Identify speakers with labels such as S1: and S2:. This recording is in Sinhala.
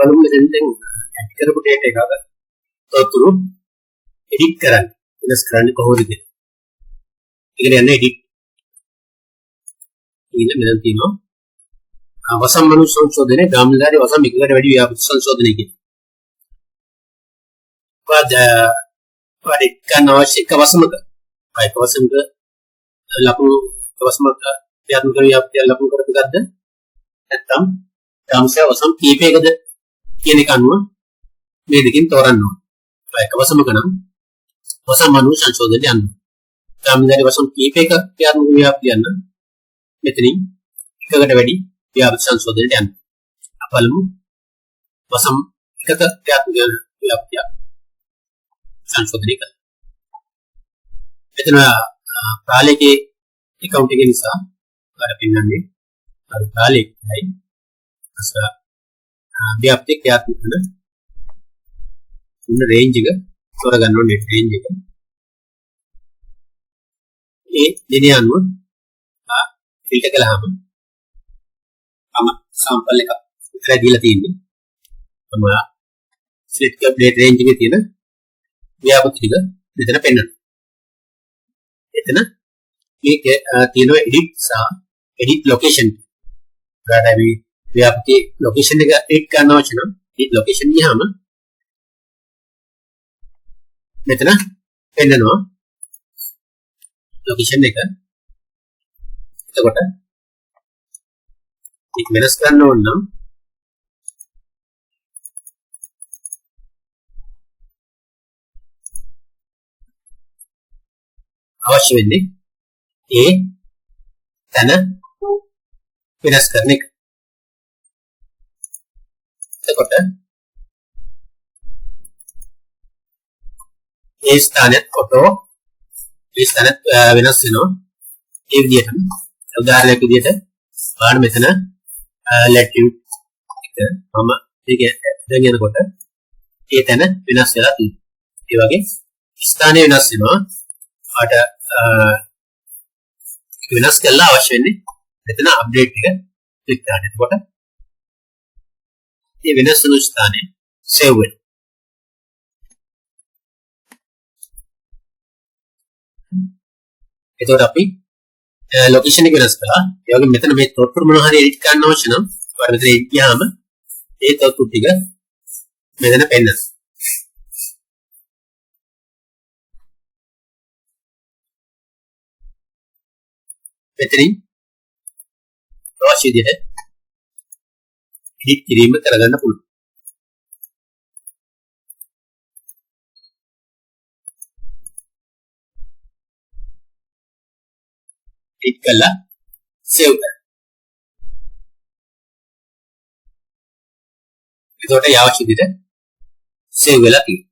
S1: බලමු මෙතෙන් ඇඩ් කරපු data එකක තොරතුරු edit කරන්න. වෙනස් කරන්නේ කොහොමද කියලා. ඒකට යන්නේ edit. ඊළඟ මෙතන තියෙනවා වසම් මනුෂ්‍ය සංශෝධනයේ ගාම්නිදාරේ වසම් එකකට වැඩි ව්‍යාපෘති සංශෝධනය කියන. වාද ගන්න අවශ්‍ය එක වසමක ලකුණු වසමක ක්‍රියාත්මක ව්‍යාපෘතිය ලකුණු කරපු එකක්ද නැත්නම් ගාම්සය වසම් කීපයකද කියන එක අනුව මේ දෙකෙන් තෝරන්න ඕන. එක වසමක නම් වසම් මනුෂ්‍ය සංශෝධනය යන්න. ගාම්නිදාරේ වසම් කීපයක ක්‍රියාත්මක ව්‍යාපෘතිය යන්න. මෙතනින් එකකට වැඩි ව්‍යාපෘති සංශෝධනයට යන්න. බලමු වසම් එකක ක්‍රියාත්මක ව්‍යාපෘතිය සංශෝධනය කරන්න. මෙතන කාලයේ account එක නිසා අර පින්නන්නේ අර කාලයයි අස ව්‍යාපෘතිය ක්‍රියාත්මක කරන රේන්ජ් එක තෝරගන්න ඕනේ රේන්ජ් එක. ඒ දිනේ අනුව ෆිල්ටර් කළාම sample එක විතර දීලා තියෙන්නේ. තම select update range එකේ තියෙන ව්‍යාපෘති ටික මෙතන පෙන්වනවා. එතන මේක තියෙනවා edit සහ edit location. ඔයාලට මේ ව්‍යාපෘති location එක edit කරන්න අවශ්‍ය නම් edit location ගියාම මෙතන පෙන්වනවා location එක. එතකොට ඒක වෙනස් කරන්න ඕන නම් අවශ්‍ය වෙන්නේ ඒ තැන වෙනස් කරන එක. එතකොට ඒ ස්ථානයේ ෆොටෝ ඒ ස්ථානයේ වෙනස් වෙනවා. ඒ විදිහටම උදාහරණයක් විදිහට බලන්න මෙතන latitude එක මම ඒක දැන් යනකොට ඒ තැන වෙනස් වෙලා තියෙනවා. ඒ වගේ ස්ථානය වෙනස් වෙනවා. ආට වෙනස් කළා අවශ්‍ය වෙන්නේ මෙතන අප්ඩේට් එක ක්ලික් කරන්න. එතකොට මේ වෙනස් වෙන ස්ථානය සේව් වෙනවා. එතකොට අපි ලොකේෂන් එක වෙනස් කළා. ඒ වගේ මෙතන මේ තොරතුරු මොනවා හරි එඩිට් කරන්න අවශ්‍ය නම් ඔයාලා මෙතන එඩිට් ගියාම ඒ තොරතුරු ටික මෙතන පෙන්නනවා. මෙතනින් අවශ්‍ය විදිහට එඩිට් කිරීම කරගන්න පුළුවන්. ක්ලික් කරලා සේව් කරන්න. එතකොට අවශ්‍ය විදිහට සේව් වෙලා තියෙනවා.